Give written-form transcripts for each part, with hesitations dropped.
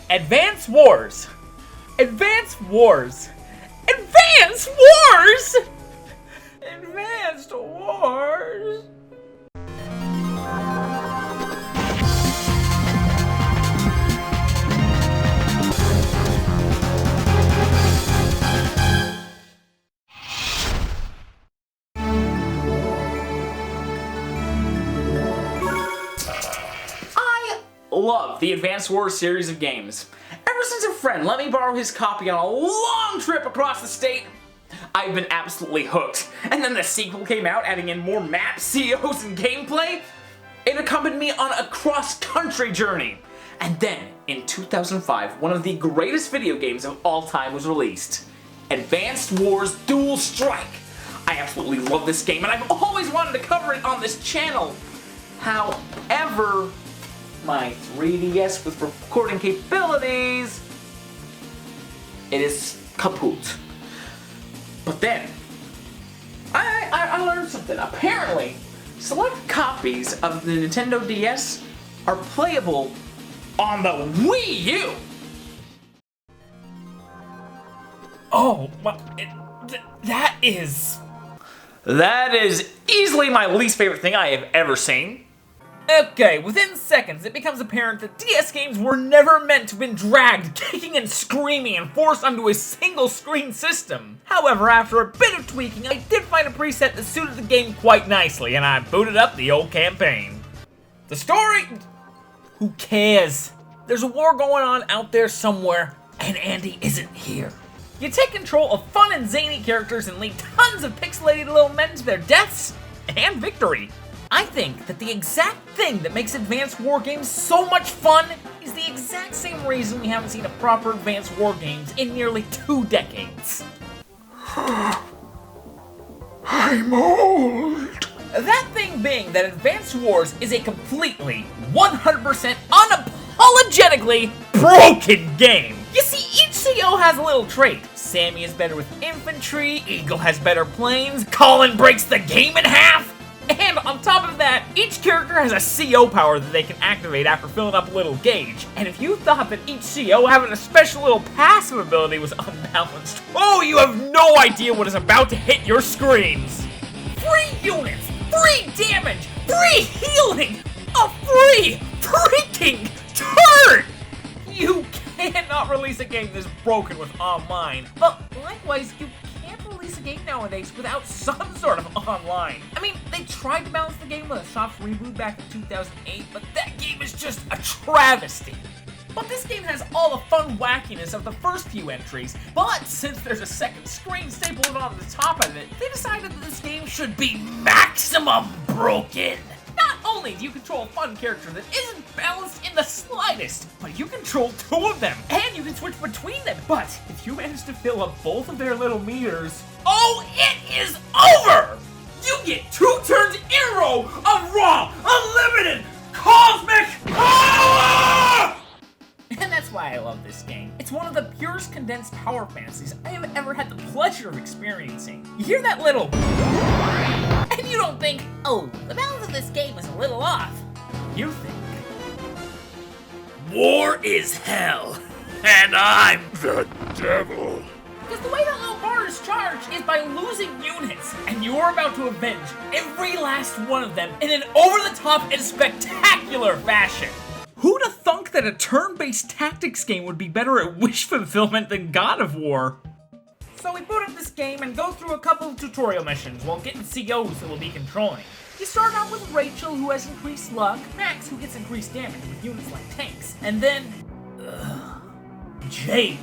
Advance Wars! Advance Wars! Advance Wars! Advanced Wars! Love the Advance Wars series of games. Ever since a friend let me borrow his copy on a long trip across the state, I've been absolutely hooked. And then the sequel came out, adding in more maps, COs, and gameplay. It accompanied me on a cross-country journey. And then, in 2005, one of the greatest video games of all time was released. Advance Wars Dual Strike. I absolutely love this game, and I've always wanted to cover it on this channel. However, my 3DS with recording capabilities, it is kaput. But then, I learned something. Apparently, select copies of the Nintendo DS are playable on the Wii U! Oh, well, that is easily my least favorite thing I have ever seen. Okay, within seconds, it becomes apparent that DS games were never meant to have been dragged, kicking and screaming, and forced onto a single-screen system. However, after a bit of tweaking, I did find a preset that suited the game quite nicely, and I booted up the old campaign. The story? Who cares? There's a war going on out there somewhere, and Andy isn't here. You take control of fun and zany characters and lead tons of pixelated little men to their deaths and victory. I think that the exact thing that makes Advanced War games so much fun is the exact same reason we haven't seen a proper Advanced War games in nearly 2 decades. I'm old. That thing being that Advanced Wars is a completely, 100% unapologetically broken game. You see, each CO has a little trait. Sammy is better with infantry, Eagle has better planes, Colin breaks the game in half. And on top of that, each character has a CO power that they can activate after filling up a little gauge. And if you thought that each CO having a special little passive ability was unbalanced, oh, you have no idea what is about to hit your screens. 3 units, 3 damage, 3 healing, a free freaking turn! You cannot release a game this broken with online. But likewise, you can't release a game nowadays without some sort of online. I mean, they tried to balance the game with a soft reboot back in 2008, but that game is just a travesty. But this game has all the fun wackiness of the first few entries, but since there's a second screen stapled on the top of it, they decided that this game should be maximum broken. Not only do you control a fun character that isn't balanced in the slightest, but you control 2 of them, and you can switch between them. But if you manage to fill up both of their little meters, oh, it is over! You get 2 turns in a row of raw, unlimited, cosmic power! And that's why I love this game. It's one of the purest condensed power fantasies I have ever had the pleasure of experiencing. You hear that little... and you don't think, oh, the balance of this game is a little off. You think, war is hell, and I'm the devil. Because the way that little bar is charged is by losing units, and you're about to avenge every last one of them in an over-the-top and spectacular fashion. Who'd have thunk that a turn-based tactics game would be better at wish fulfillment than God of War? So we boot up this game and go through a couple of tutorial missions while getting COs that we'll be controlling. You start out with Rachel, who has increased luck, Max, who gets increased damage with units like tanks, and then... Jake,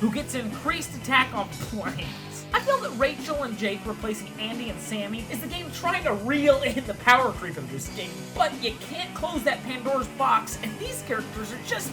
who gets increased attack on planes. I feel that Rachel and Jake replacing Andy and Sammy is the game trying to reel in the power creep of this game, but you can't close that Pandora's box, and these characters are just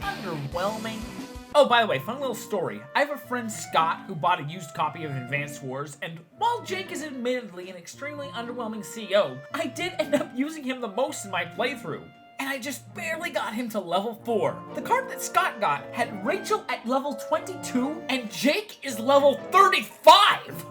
underwhelming. Oh, by the way, fun little story. I have a friend, Scott, who bought a used copy of Advance Wars, and while Jake is admittedly an extremely underwhelming CO, I did end up using him the most in my playthrough. And I just barely got him to level 4. The card that Scott got had Rachel at level 22, and Jake is level 35!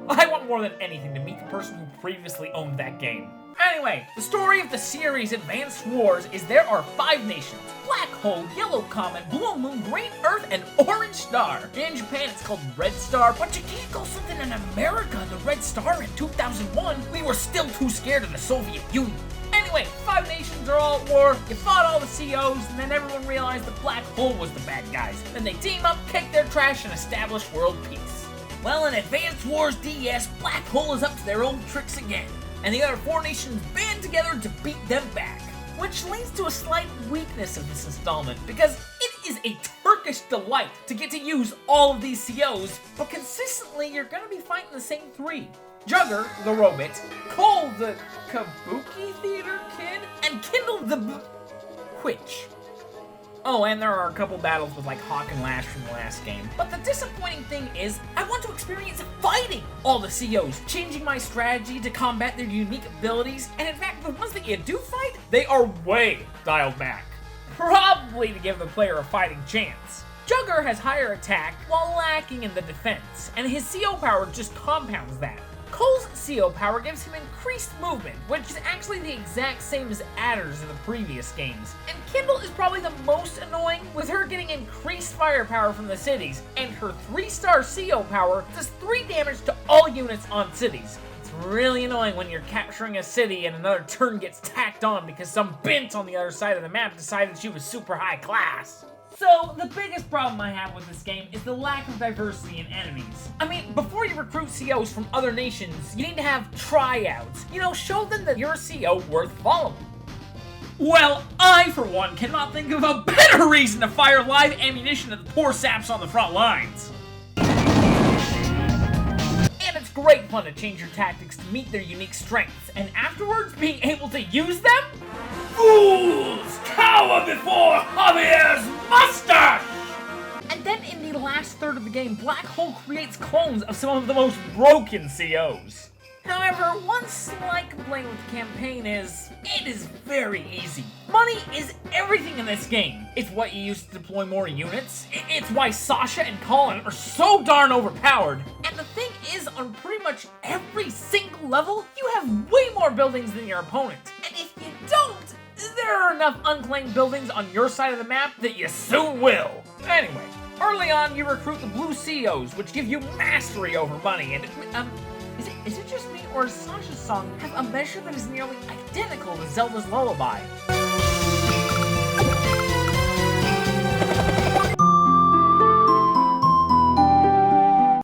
I want more than anything to meet the person who previously owned that game. Anyway, the story of the series Advanced Wars is there are 5 nations: Black Hole, Yellow Comet, Blue Moon, Green Earth, and Orange Star. In Japan, it's called Red Star, but you can't call something in America the Red Star in 2001. We were still too scared of the Soviet Union. Anyway, 5 nations are all at war, you fought all the COs, and then everyone realized the Black Hole was the bad guys. Then they team up, kick their trash, and establish world peace. Well, in Advanced Wars DS, Black Hole is up to their old tricks again, and the other 4 nations band together to beat them back. Which leads to a slight weakness of this installment, because it is a Turkish delight to get to use all of these COs, but consistently you're gonna be fighting the same 3. Jugger, the robot, Cole, the Kabuki theater kid, and Kindle, the witch. Oh, and there are a couple battles with like Hawk and Lash from the last game. But the disappointing thing is, I want to experience fighting all the COs, changing my strategy to combat their unique abilities, and in fact, the ones that you do fight, they are way dialed back. Probably to give the player a fighting chance. Jugger has higher attack while lacking in the defense, and his CO power just compounds that. Cole's CO power gives him increased movement, which is actually the exact same as Adder's in the previous games. And Kindle is probably the most annoying, with her getting increased firepower from the cities, and her 3-star CO power does 3 damage to all units on cities. It's really annoying when you're capturing a city and another turn gets tacked on because some bint on the other side of the map decided she was super high class. So, the biggest problem I have with this game is the lack of diversity in enemies. I mean, before you recruit COs from other nations, you need to have tryouts. You know, show them that you're a CO worth following. Well, I, for one, cannot think of a better reason to fire live ammunition at the poor saps on the front lines. And it's great fun to change your tactics to meet their unique strengths, and afterwards being able to use them? Fools cower before Javier's mustache! And then in the last third of the game, Black Hole creates clones of some of the most broken COs. However, one slight complaint with the campaign is, it is very easy. Money is everything in this game. It's what you use to deploy more units. It's why Sasha and Colin are so darn overpowered. And the thing is, on pretty much every single level, you have way more buildings than your opponent. And if you don't, there are enough unclaimed buildings on your side of the map that you soon will. Anyway, early on you recruit the blue COs, which give you mastery over money, and is it just me, or does Sasha's song have a measure that is nearly identical to Zelda's Lullaby?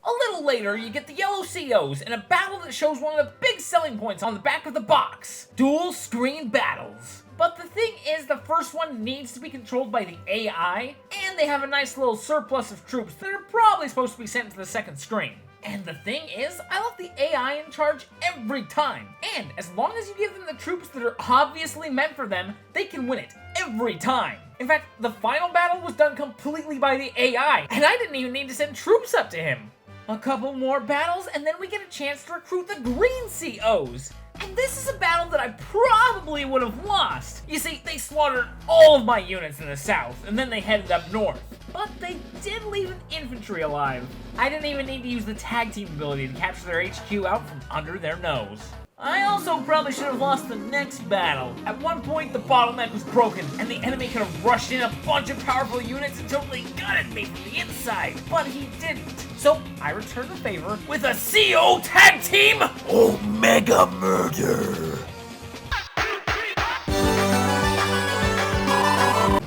A little later, you get the yellow COs in a battle that shows one of the big selling points on the back of the box: dual screen battles. But the thing is, the first one needs to be controlled by the AI, and they have a nice little surplus of troops that are probably supposed to be sent to the second screen. And the thing is, I left the AI in charge every time. And as long as you give them the troops that are obviously meant for them, they can win it every time. In fact, the final battle was done completely by the AI, and I didn't even need to send troops up to him. A couple more battles, and then we get a chance to recruit the green COs. And this is a battle that I probably would have lost. You see, they slaughtered all of my units in the south, and then they headed up north. But they did leave an infantry alive. I didn't even need to use the tag team ability to capture their HQ out from under their nose. I also probably should have lost the next battle. At one point, the bottleneck was broken, and the enemy could have rushed in a bunch of powerful units until they gutted me from the inside. But he didn't. So I returned the favor with a CO tag team Omega Murder.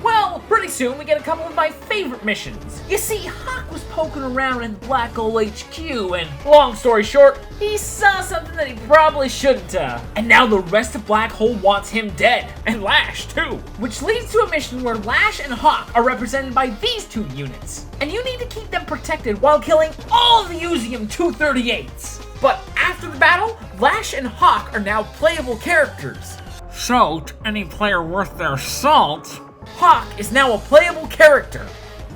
Well, pretty soon we get a couple of my favorite missions. You see, Hawk was poking around in Black Hole HQ, and long story short, he saw something that he probably shouldn't have. And now the rest of Black Hole wants him dead, and Lash too. Which leads to a mission where Lash and Hawk are represented by these 2 units. And you need to keep them protected while killing all the Uzium 238s. But after the battle, Lash and Hawk are now playable characters. So, to any player worth their salt, Hawk is now a playable character.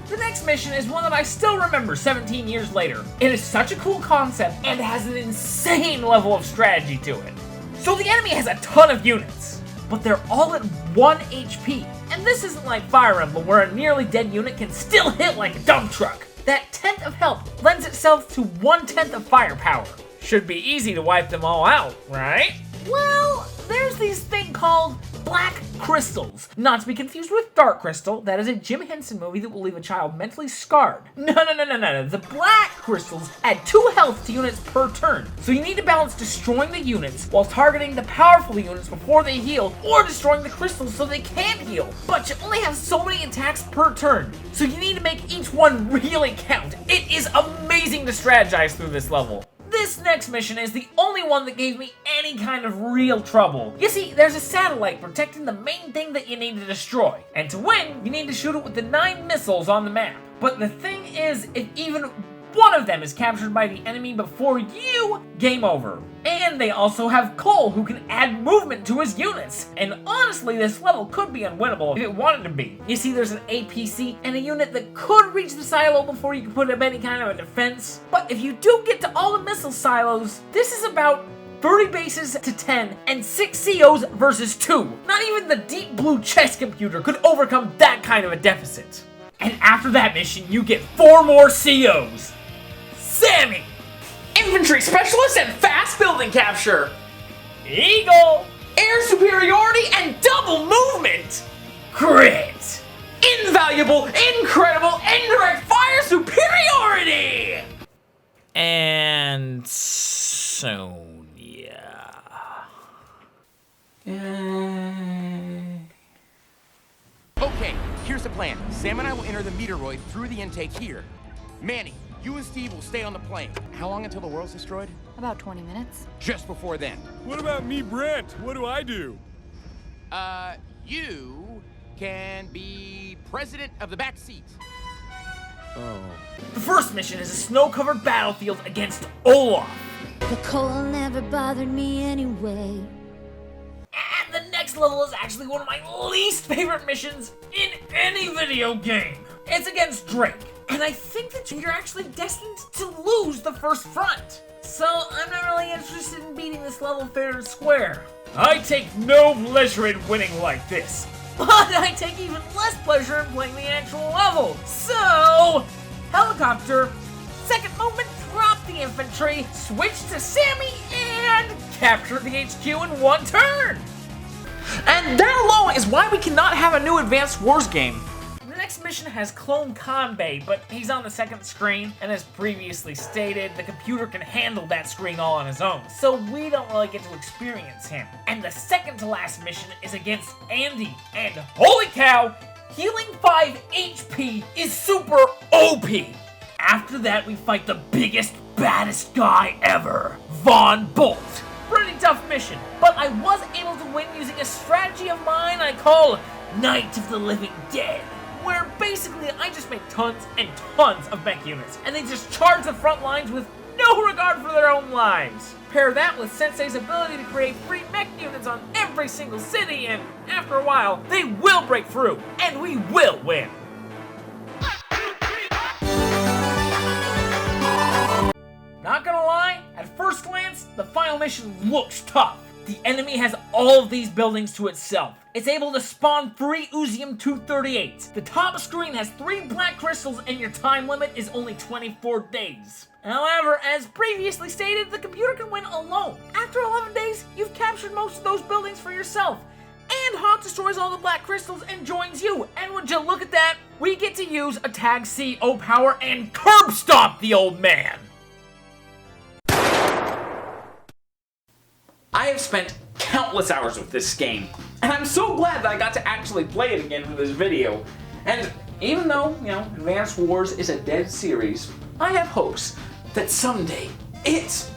The next mission is one that I still remember 17 years later. It is such a cool concept and has an insane level of strategy to it. So the enemy has a ton of units, but they're all at 1 HP. And this isn't like Fire Emblem where a nearly dead unit can still hit like a dump truck. That 10th of health lends itself to 1/10 of firepower. Should be easy to wipe them all out, right? Well, there's these thing called black crystals. Not to be confused with Dark Crystal. That is a Jim Henson movie that will leave a child mentally scarred. No. The black crystals add 2 health to units per turn. So you need to balance destroying the units while targeting the powerful units before they heal, or destroying the crystals so they can't heal. But you only have so many attacks per turn, so you need to make each one really count. It is amazing to strategize through this level. This next mission is the only one that gave me any kind of real trouble. You see, there's a satellite protecting the main thing that you need to destroy. And to win, you need to shoot it with the 9 missiles on the map. But the thing is, if even one of them is captured by the enemy before you, game over. And they also have Cole, who can add movement to his units. And honestly, this level could be unwinnable if it wanted to be. You see, there's an APC and a unit that could reach the silo before you can put up any kind of a defense. But if you do get to all the missile silos, this is about 30 bases to 10 and 6 COs versus 2. Not even the deep blue chess computer could overcome that kind of a deficit. And after that mission, you get 4 more COs. Sammy! Infantry Specialist and Fast Building Capture! Eagle! Air Superiority and Double Movement! Crit! Invaluable, Incredible, Indirect Fire Superiority! And Sonya. Okay, here's the plan. Sam and I will enter the meteoroid through the intake here. Manny, you and Steve will stay on the plane. How long until the world's destroyed? About 20 minutes. Just before then. What about me, Brent? What do I do? You can be president of the back seat. Oh. The first mission is a snow-covered battlefield against Olaf. The cold never bothered me anyway. And the next level is actually one of my least favorite missions in any video game. It's against Drake. And I think that you're actually destined to lose the first front. So I'm not really interested in beating this level fair and square. I take no pleasure in winning like this. But I take even less pleasure in playing the actual level. So, helicopter, second moment, drop the infantry, switch to Sammy, and capture the HQ in 1 turn. And that alone is why we cannot have a new Advanced Wars game. The next mission has Clone Kanbei, but he's on the second screen, and as previously stated, the computer can handle that screen all on his own, so we don't really get to experience him. And the second to last mission is against Andy, and holy cow, healing 5 HP is super OP! After that, we fight the biggest, baddest guy ever, Von Bolt. Pretty tough mission, but I was able to win using a strategy of mine I call Night of the Living Dead, where basically I just make tons and tons of mech units, and they just charge the front lines with no regard for their own lives. Pair that with Sensei's ability to create free mech units on every single city, and after a while, they will break through, and we will win. Not gonna lie, at first glance, the final mission looks tough. The enemy has all of these buildings to itself. It's able to spawn 3 Uzium-238s. The top screen has 3 black crystals and your time limit is only 24 days. However, as previously stated, the computer can win alone. After 11 days, you've captured most of those buildings for yourself. And Hawk destroys all the black crystals and joins you. And would you look at that, we get to use a tag CO power and curb stomp the old man. I have spent countless hours with this game, and I'm so glad that I got to actually play it again for this video. And even though, Advance Wars is a dead series, I have hopes that someday it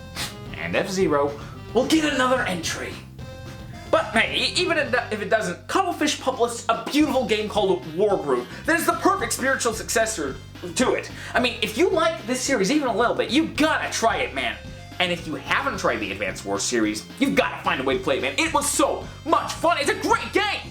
and F-Zero will get another entry. But hey, even if it doesn't, Cuttlefish published a beautiful game called Wargroove that is the perfect spiritual successor to it. I mean, if you like this series even a little bit, you gotta try it, man. And if you haven't tried the Advance Wars series, you've got to find a way to play it, man. It was so much fun. It's a great game.